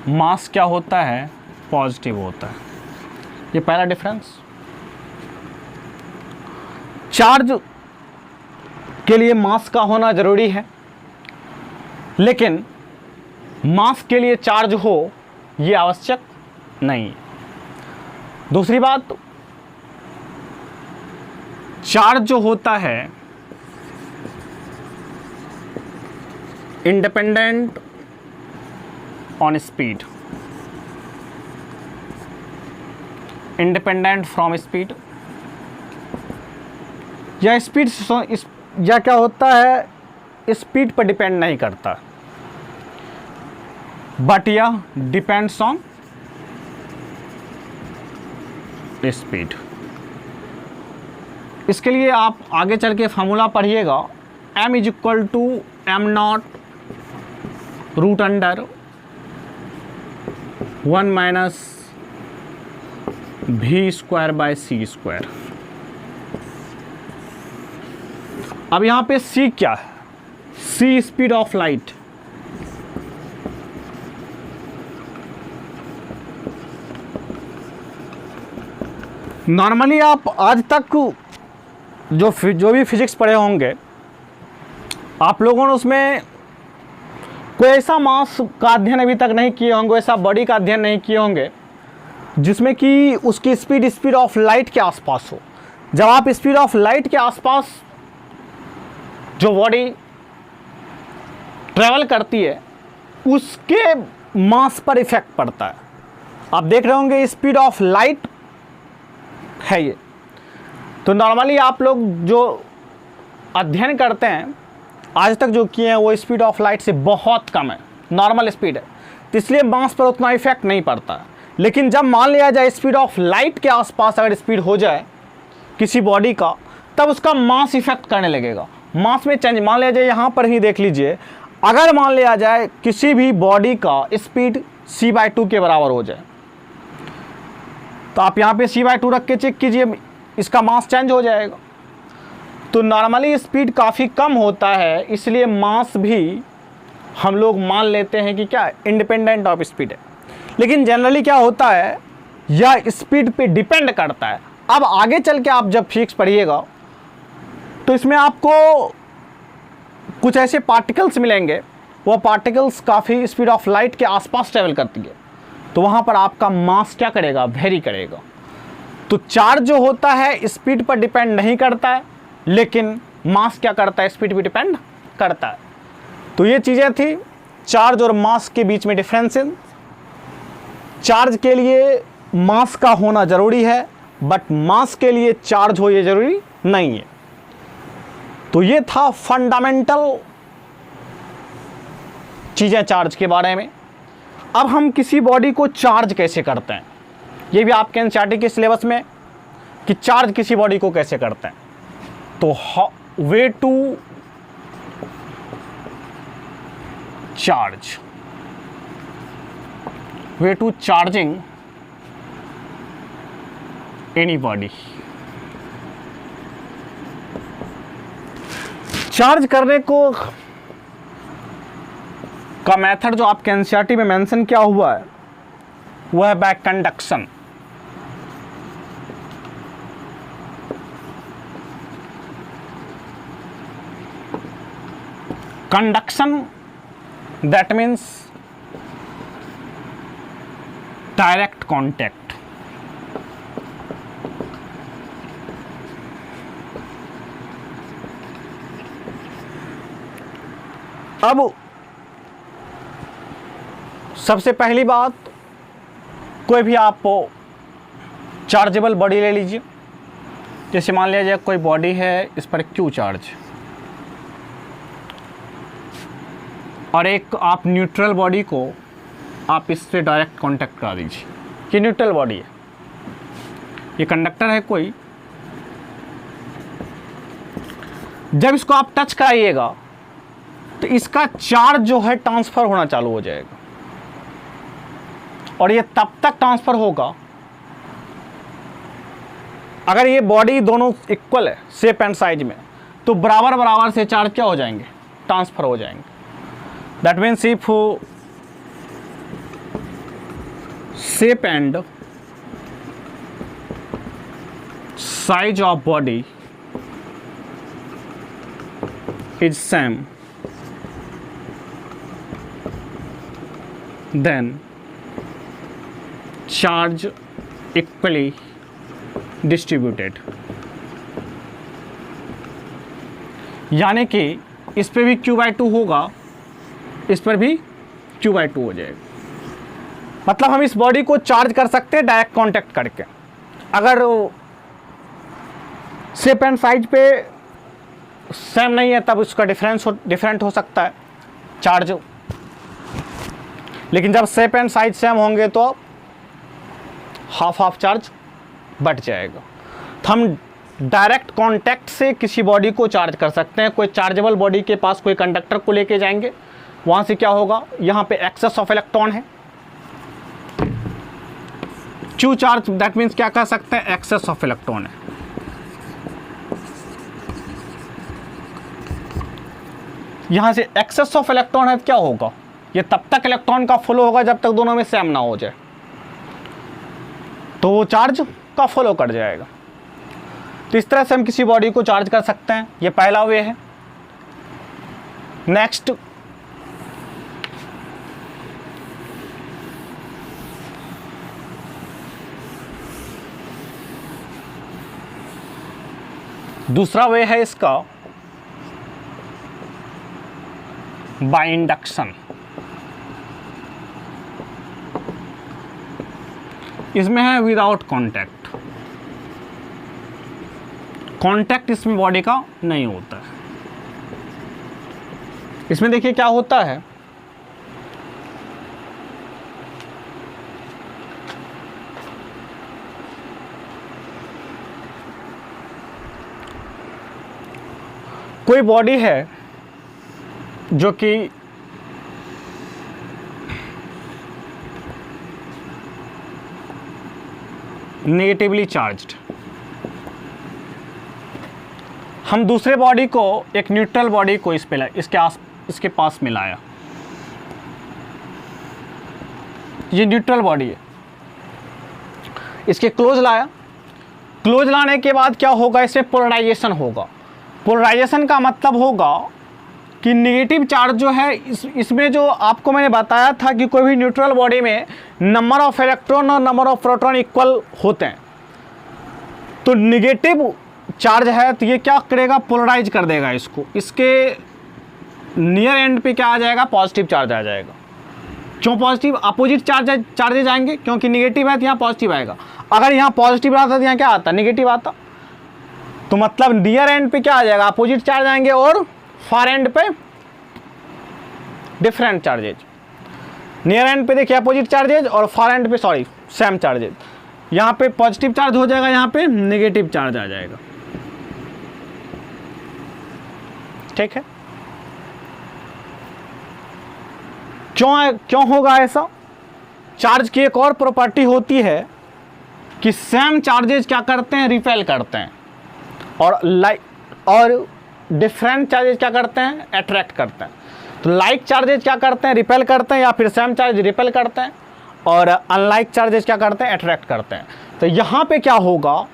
मास क्या होता है, पॉजिटिव होता है। ये पहला डिफरेंस। चार्ज के लिए मास का होना जरूरी है, लेकिन मास के लिए चार्ज हो ये आवश्यक नहीं। दूसरी बात, चार्ज जो होता है independent on speed, independent from speed, या स्पीड या क्या होता है, स्पीड पर डिपेंड नहीं करता, बट यह डिपेंड्स ऑन स्पीड। इसके लिए आप आगे चल के फार्मूला पढ़िएगा, m is equal to m not root under 1 minus v square by c square. अब यहाँ पे c क्या है? c speed of light. Normally आप आज तक जो भी फिजिक्स पढ़े होंगे आप लोगों ने उसमें कोई ऐसा मास का अध्ययन अभी तक नहीं किए होंगे, ऐसा बॉडी का अध्ययन नहीं किए होंगे जिसमें कि उसकी स्पीड ऑफ लाइट के आसपास हो। जब आप स्पीड ऑफ लाइट के आसपास जो बॉडी ट्रैवल करती है उसके मास पर इफेक्ट पड़ता है। आप देख रहे होंगे स्पीड ऑफ लाइट है ये। तो नॉर्मली आप लोग जो अध्ययन करते हैं आज तक जो किए हैं वो स्पीड ऑफ लाइट से बहुत कम है, नॉर्मल स्पीड है, तो इसलिए मास पर उतना इफेक्ट नहीं पड़ता है। लेकिन जब मान लिया जाए स्पीड ऑफ लाइट के आसपास अगर स्पीड हो जाए किसी बॉडी का, तब उसका मास इफेक्ट करने लगेगा, मास में चेंज। मान लिया जाए यहाँ पर ही देख लीजिए, अगर मान लिया जाए किसी भी बॉडी का स्पीड c/2 के बराबर हो जाए तो आप यहाँ पे c/2 रख के चेक कीजिए, इसका मास चेंज हो जाएगा। तो नॉर्मली स्पीड काफ़ी कम होता है, इसलिए मास भी हम लोग मान लेते हैं कि क्या इंडिपेंडेंट ऑफ स्पीड है। लेकिन जनरली क्या होता है, यह स्पीड पे डिपेंड करता है। अब आगे चल के आप जब फिजिक्स पढ़िएगा तो इसमें आपको कुछ ऐसे पार्टिकल्स मिलेंगे, वो पार्टिकल्स काफ़ी स्पीड ऑफ लाइट के आसपास ट्रैवल करती है, तो वहाँ पर आपका मास क्या करेगा, वेरी करेगा। तो चार्ज जो होता है स्पीड पर डिपेंड नहीं करता है, लेकिन मास क्या करता है, स्पीड पर डिपेंड करता है। तो ये चीज़ें थी चार्ज और मास के बीच में डिफरेंसेस। चार्ज के लिए मास का होना ज़रूरी है, बट मास के लिए चार्ज हो ये ज़रूरी नहीं है। तो ये था फंडामेंटल चीज़ें चार्ज के बारे में। अब हम किसी बॉडी को चार्ज कैसे करते हैं, ये भी आपके एनसीईआरटी के सिलेबस में कि चार्ज किसी बॉडी को कैसे करते हैं। तो way to charge, way to charging any body. Charge करने को का मेथड जो आपके एनसीईआरटी में मेंशन किया हुआ है वह है bye conduction. Conduction that means direct contact. अब सबसे पहली बात, कोई भी आप चार्जेबल बॉडी ले लीजिए। जैसे मान लिया जाए कोई बॉडी है, इस पर Q चार्ज, और एक आप न्यूट्रल बॉडी को आप इससे डायरेक्ट कांटेक्ट करा दीजिए। ये न्यूट्रल बॉडी है, ये कंडक्टर है कोई। जब इसको आप टच कराइएगा तो इसका चार्ज जो है ट्रांसफ़र होना चालू हो जाएगा, और ये तब तक ट्रांसफ़र होगा अगर ये बॉडी दोनों इक्वल है शेप एंड साइज में, तो बराबर बराबर से चार्ज क्या हो जाएंगे, ट्रांसफ़र हो जाएंगे। That means if shape and size of body is same, then charge equally distributed। यानी कि इस पर भी Q/2 होगा, इस पर भी Q/2 हो जाएगा। मतलब हम इस बॉडी को चार्ज कर सकते हैं डायरेक्ट कांटेक्ट करके। अगर शेप एंड साइज पे सेम नहीं है तब उसका डिफरेंट हो सकता है चार्ज, लेकिन जब शेप एंड साइज सेम होंगे तो हाफ चार्ज बढ़ जाएगा। तो हम डायरेक्ट कांटेक्ट से किसी बॉडी को चार्ज कर सकते हैं। कोई चार्जेबल बॉडी के पास कोई कंडक्टर को लेके जाएंगे, वहाँ से क्या होगा, यहाँ पे एक्सेस ऑफ इलेक्ट्रॉन है, Q चार्ज, दैट मीन्स क्या कह सकते हैं, एक्सेस ऑफ इलेक्ट्रॉन है। यहाँ से एक्सेस ऑफ इलेक्ट्रॉन है, क्या होगा, ये तब तक इलेक्ट्रॉन का फ्लो होगा जब तक दोनों में सेम ना हो जाए, तो वो चार्ज का फ्लो कर जाएगा। तो इस तरह से हम किसी बॉडी को चार्ज कर सकते हैं, ये पहला वे है। नेक्स्ट, दूसरा वे है इसका बाय इंडक्शन। इसमें है विदाउट कांटेक्ट, कांटेक्ट इसमें बॉडी का नहीं होता है। इसमें देखिए क्या होता है, कोई बॉडी है जो कि नेगेटिवली चार्ज्ड, हम दूसरे बॉडी को, एक न्यूट्रल बॉडी को इसके पास मिलाया, ये न्यूट्रल बॉडी है, इसके क्लोज लाया, क्लोज लाने के बाद क्या होगा, इसमें पोलराइजेशन होगा। पोलराइजेशन का मतलब होगा कि नेगेटिव चार्ज जो है इसमें जो आपको मैंने बताया था कि कोई भी न्यूट्रल बॉडी में नंबर ऑफ इलेक्ट्रॉन और नंबर ऑफ प्रोटॉन इक्वल होते हैं, तो नेगेटिव चार्ज है तो ये क्या करेगा, पोलराइज कर देगा इसको, इसके नियर एंड पे क्या आ जाएगा, पॉजिटिव चार्ज आ जाएगा। क्यों पॉजिटिव, अपोजिट चार्जेज आएंगे, क्योंकि नेगेटिव है तो यहाँ पॉजिटिव आएगा। अगर यहाँ पॉजिटिव आता तो यहाँ क्या आता, नेगेटिव आता, तो मतलब नियर एंड पे क्या आ जाएगा, अपोजिट चार्ज आएंगे और फार एंड पे डिफरेंट चार्जेज। नियर एंड पे देखिए अपोजिट चार्जेज और फार एंड पे सेम चार्जेज। यहाँ पे पॉजिटिव चार्ज हो जाएगा, यहाँ पे नेगेटिव चार्ज आ जाएगा। ठीक है, क्यों होगा ऐसा? चार्ज की एक और प्रॉपर्टी होती है कि सेम चार्जेज क्या करते हैं, रिपेल करते हैं, और डिफरेंट चार्जेज क्या करते हैं, अट्रैक्ट करते हैं। तो लाइक चार्जेज क्या करते हैं, रिपेल करते हैं, या फिर सेम चार्ज रिपेल करते हैं, और अनलाइक चार्जेज क्या करते हैं, अट्रैक्ट करते हैं। तो यहाँ पे क्या होगा,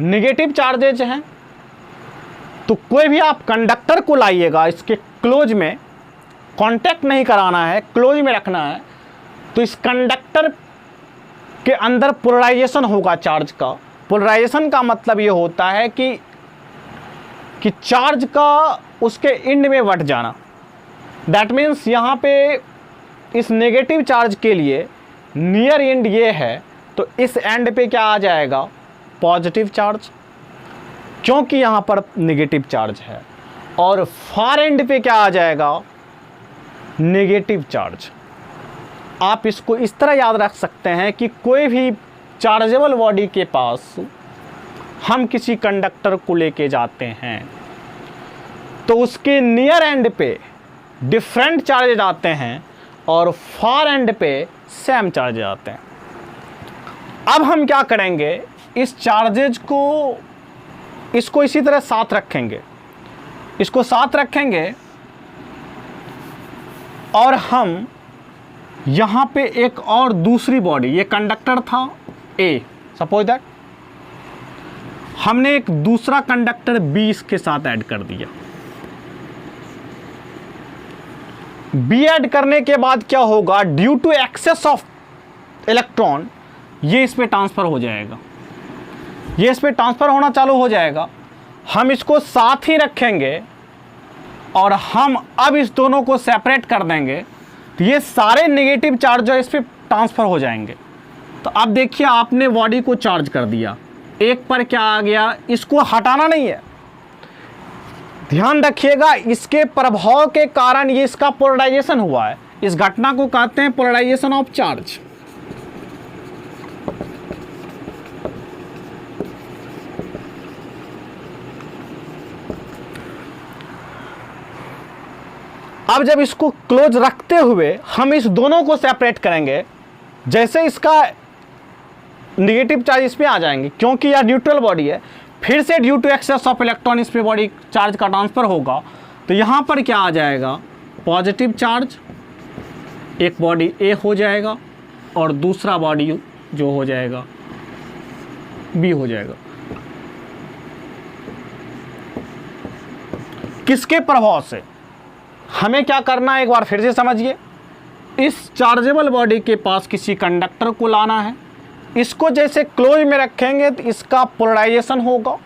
नेगेटिव चार्जेज हैं, तो कोई भी आप कंडक्टर को लाइएगा, इसके क्लोज में कांटेक्ट नहीं कराना है, क्लोज में रखना है, तो इस कंडक्टर के अंदर पोलराइजेशन होगा चार्ज का। पोलराइजेशन का मतलब ये होता है कि चार्ज का उसके एंड में बढ़ जाना। दैट मीन्स यहाँ पे इस नेगेटिव चार्ज के लिए नियर एंड ये है, तो इस एंड पे क्या आ जाएगा, पॉजिटिव चार्ज, क्योंकि यहाँ पर नेगेटिव चार्ज है, और फार एंड पे क्या आ जाएगा, नेगेटिव चार्ज। आप इसको इस तरह याद रख सकते हैं कि कोई भी चार्जेबल बॉडी के पास हम किसी कंडक्टर को लेके जाते हैं तो उसके नियर एंड पे डिफरेंट चार्जेज आते हैं और फार एंड पे सेम चार्जेज आते हैं। अब हम क्या करेंगे, इस चार्जेज को, इसको इसी तरह साथ रखेंगे, इसको साथ रखेंगे, और हम यहाँ पे एक और दूसरी बॉडी, ये कंडक्टर था ए, सपोज दैट हमने एक दूसरा कंडक्टर बी इसके साथ ऐड कर दिया। बी ऐड करने के बाद क्या होगा, due to excess of electron ये इस पे ट्रांसफर हो जाएगा, ये इस पे ट्रांसफर होना चालू हो जाएगा। हम इसको साथ ही रखेंगे और हम अब इस दोनों को सेपरेट कर देंगे, तो ये सारे नेगेटिव चार्ज जो इस पे ट्रांसफर हो जाएंगे। तो अब देखिए आपने बॉडी को चार्ज कर दिया, एक पर क्या आ गया, इसको हटाना नहीं है, ध्यान रखिएगा, इसके प्रभाव के कारण ये इसका पोलराइजेशन हुआ है। इस घटना को कहते हैं पोलराइजेशन ऑफ चार्ज। अब जब इसको क्लोज रखते हुए हम इस दोनों को सेपरेट करेंगे, जैसे इसका नेगेटिव चार्ज इस पे आ जाएंगे, क्योंकि यह न्यूट्रल बॉडी है, फिर से due to excess of electron इस पे बॉडी चार्ज का ट्रांसफर होगा, तो यहाँ पर क्या आ जाएगा, पॉजिटिव चार्ज, एक बॉडी ए हो जाएगा और दूसरा बॉडी जो हो जाएगा बी हो जाएगा। किसके प्रभाव से? हमें क्या करना है एक बार फिर से समझिए। इस चार्जेबल बॉडी के पास किसी कंडक्टर को लाना है, इसको जैसे क्लोज में रखेंगे तो इसका पोलराइजेशन होगा,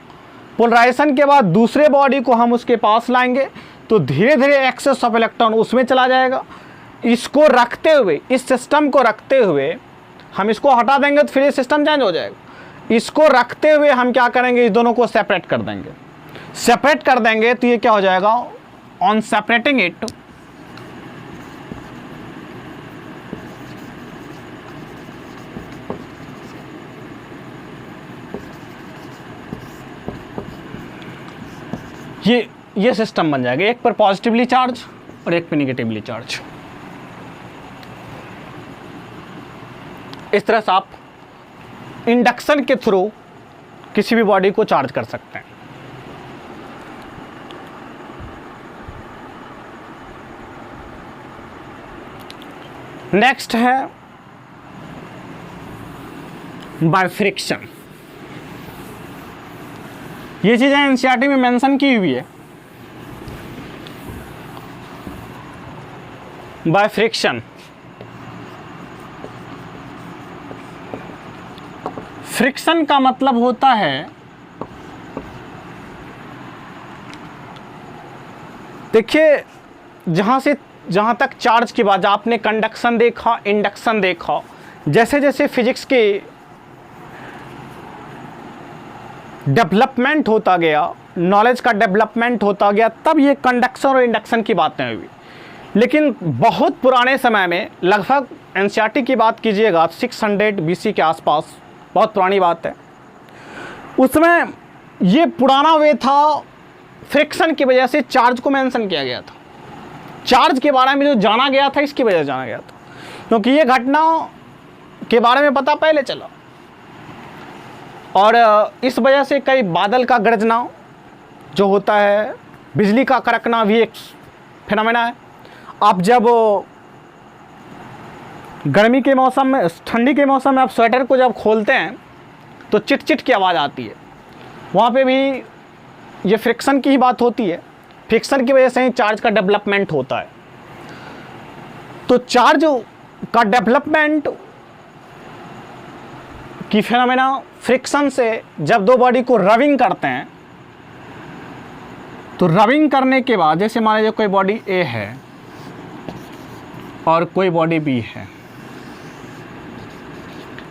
पोलराइजेशन के बाद दूसरे बॉडी को हम उसके पास लाएंगे तो धीरे धीरे एक्सेस ऑफ इलेक्ट्रॉन उसमें चला जाएगा। इसको रखते हुए, इस सिस्टम को रखते हुए हम इसको हटा देंगे तो फिर ये सिस्टम चेंज हो जाएगा। इसको रखते हुए हम क्या करेंगे, इस दोनों को सेपरेट कर देंगे। सेपरेट कर देंगे तो ये क्या हो जाएगा, ऑन सेपरेटिंग इट ये सिस्टम बन जाएगा, एक पर पॉजिटिवली चार्ज और एक पर निगेटिवली चार्ज। इस तरह से आप इंडक्शन के थ्रू किसी भी बॉडी को चार्ज कर सकते हैं। नेक्स्ट है बाय फ्रिक्शन। ये चीजें एनसीईआरटी में मेंशन की हुई है। बाय फ्रिक्शन, फ्रिक्शन का मतलब होता है, देखिए जहां तक चार्ज की बात, आपने कंडक्शन देखा, इंडक्शन देखा, जैसे जैसे फिजिक्स के डेवलपमेंट होता गया, नॉलेज का डेवलपमेंट होता गया, तब ये कंडक्शन और इंडक्शन की बातें हुई। लेकिन बहुत पुराने समय में, लगभग एनसीईआरटी की बात कीजिएगा 600 BC के आसपास, बहुत पुरानी बात है, उसमें ये पुराना वे था, फ्रिक्शन की वजह से चार्ज को मेंशन किया गया था। चार्ज के बारे में जो जाना गया था इसकी वजह से जाना गया था, क्योंकि ये घटना के बारे में पता पहले चला और इस वजह से कई बादल का गरजना जो होता है, बिजली का कड़कना भी एक फिनोमेना है। आप जब गर्मी के मौसम में, ठंडी के मौसम में आप स्वेटर को जब खोलते हैं तो चिट चिट की आवाज़ आती है, वहाँ पे भी ये फ्रिक्शन की ही बात होती है। फ्रिक्शन की वजह से ही चार्ज का डेवलपमेंट होता है। तो चार्ज का डेवलपमेंट की फिनोमेना फ्रिक्शन से, जब दो बॉडी को रबिंग करते हैं तो रबिंग करने के बाद, जैसे मान लीजिए कोई बॉडी ए है और कोई बॉडी बी है,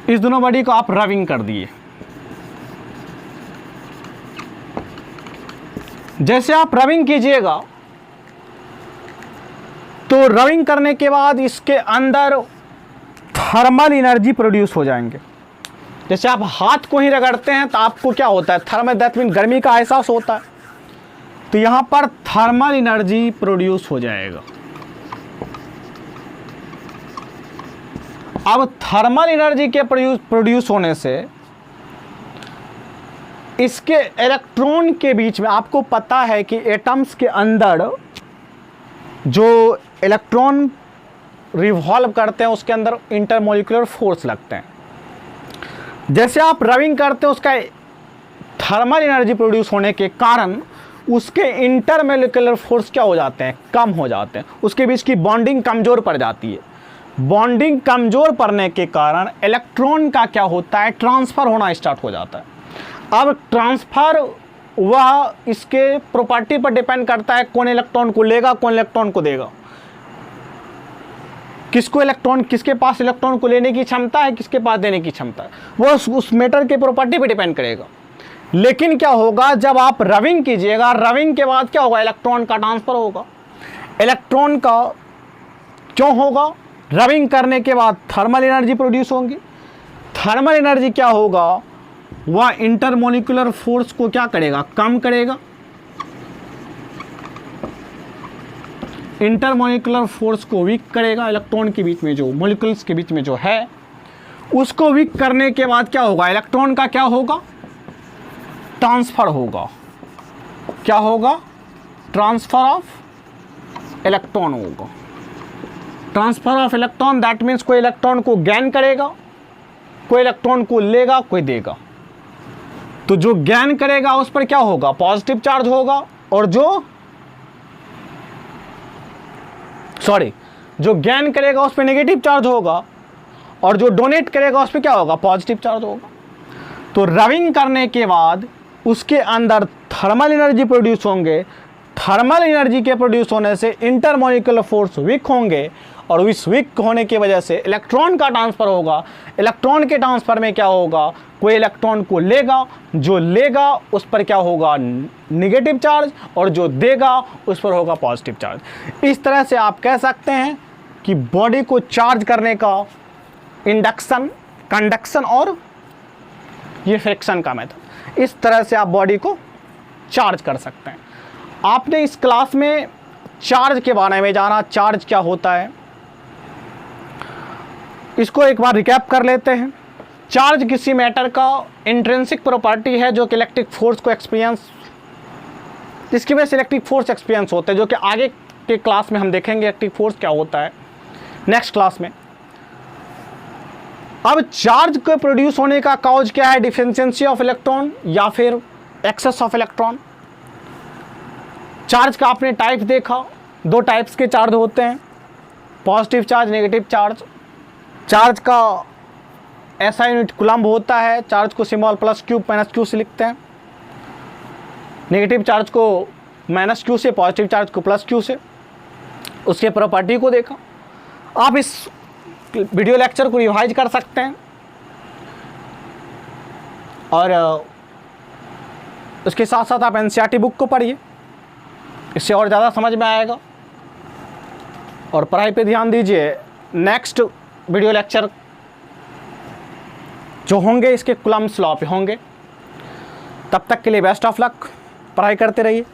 इस दोनों बॉडी को आप रबिंग कर दिए। जैसे आप रबिंग कीजिएगा तो रबिंग करने के बाद इसके अंदर थर्मल एनर्जी प्रोड्यूस हो जाएंगे। जैसे आप हाथ को ही रगड़ते हैं तो आपको क्या होता है, थर्मल, दैट मीन गर्मी का एहसास होता है, तो यहां पर थर्मल एनर्जी प्रोड्यूस हो जाएगा। अब थर्मल एनर्जी के प्रोड्यूस होने से इसके इलेक्ट्रॉन के बीच में, आपको पता है कि एटम्स के अंदर जो इलेक्ट्रॉन रिवॉल्व करते हैं उसके अंदर इंटरमोलिकुलर फोर्स लगते हैं। जैसे आप रबिंग करते हैं, उसका थर्मल एनर्जी प्रोड्यूस होने के कारण उसके इंटरमोलिकुलर फोर्स क्या हो जाते हैं, कम हो जाते हैं, उसके बीच की बॉन्डिंग कमज़ोर पड़ जाती है। बॉन्डिंग कमज़ोर पड़ने के कारण इलेक्ट्रॉन का क्या होता है, ट्रांसफ़र होना स्टार्ट हो जाता है। अब ट्रांसफ़र वह इसके प्रॉपर्टी पर डिपेंड करता है, कौन इलेक्ट्रॉन को लेगा, कौन इलेक्ट्रॉन को देगा, किसको इलेक्ट्रॉन, किसके पास इलेक्ट्रॉन को लेने की क्षमता है, किसके पास देने की क्षमता है, वो उस मैटर के प्रॉपर्टी पर डिपेंड करेगा। लेकिन क्या होगा, जब आप रबिंग कीजिएगा, रबिंग के बाद क्या होगा, इलेक्ट्रॉन का ट्रांसफ़र होगा। इलेक्ट्रॉन का क्यों होगा, रबिंग करने के बाद थर्मल एनर्जी प्रोड्यूस होगी। थर्मल एनर्जी क्या होगा, वह इंटरमोलिकुलर फोर्स को क्या करेगा, कम करेगा। इंटरमोलिकुलर फोर्स को वीक करेगा, इलेक्ट्रॉन के बीच में जो मोलिकुल्स के बीच में जो है उसको वीक करने के बाद क्या होगा, इलेक्ट्रॉन का क्या होगा, ट्रांसफ़र होगा। क्या होगा, ट्रांसफ़र ऑफ इलेक्ट्रॉन होगा। Transfer of electron that means कोई इलेक्ट्रॉन को गेन करेगा, कोई इलेक्ट्रॉन को लेगा, कोई देगा। तो जो गेन करेगा उस पर क्या होगा, पॉजिटिव चार्ज होगा, और जो गेन करेगा उस पर नेगेटिव चार्ज होगा, और जो डोनेट करेगा उस पर क्या होगा, पॉजिटिव चार्ज होगा। तो रबिंग करने के बाद उसके अंदर थर्मल एनर्जी प्रोड्यूस होंगे। थर्मल एनर्जी के प्रोड्यूस होने से इंटरमॉलिक्यूलर फोर्स वीक होंगे, और इस वीक होने की वजह से इलेक्ट्रॉन का ट्रांसफर होगा। इलेक्ट्रॉन के ट्रांसफर में क्या होगा, कोई इलेक्ट्रॉन को लेगा, जो लेगा उस पर क्या होगा, नेगेटिव चार्ज, और जो देगा उस पर होगा पॉजिटिव चार्ज। इस तरह से आप कह सकते हैं कि बॉडी को चार्ज करने का इंडक्शन, कंडक्शन और ये फ्रिक्शन का मेथड, इस तरह से आप बॉडी को चार्ज कर सकते हैं। आपने इस क्लास में चार्ज के बारे में जाना, चार्ज क्या होता है इसको एक बार रिकैप कर लेते हैं। चार्ज किसी मैटर का इंट्रिंसिक प्रॉपर्टी है जो कि इलेक्ट्रिक फोर्स को एक्सपीरियंस, इसकी वजह से इलेक्ट्रिक फोर्स एक्सपीरियंस होता है, जो कि आगे के क्लास में हम देखेंगे इलेक्ट्रिक फोर्स क्या होता है नेक्स्ट क्लास में। अब चार्ज के प्रोड्यूस होने का कॉज क्या है, डिफिशिएंसी ऑफ इलेक्ट्रॉन या फिर एक्सेस ऑफ इलेक्ट्रॉन। चार्ज का आपने टाइप देखा, दो टाइप्स के चार्ज होते हैं, positive charge, negative charge. Charge का ऐसा यूनिट कूलम्ब होता है, चार्ज को symbol plus Q minus Q से लिखते हैं, नेगेटिव चार्ज को माइनस क्यू से, पॉजिटिव चार्ज को प्लस क्यू से। उसके प्रॉपर्टी को देखा। आप इस वीडियो लेक्चर को रिवाइज कर सकते हैं, और उसके साथ साथ आप एनसीईआरटी बुक को पढ़िए, इससे और ज़्यादा समझ में आएगा। और पढ़ाई पे ध्यान दीजिए। नेक्स्ट वीडियो लेक्चर जो होंगे इसके कूलम्ब्स लॉ पे होंगे। तब तक के लिए बेस्ट ऑफ लक, पढ़ाई करते रहिए।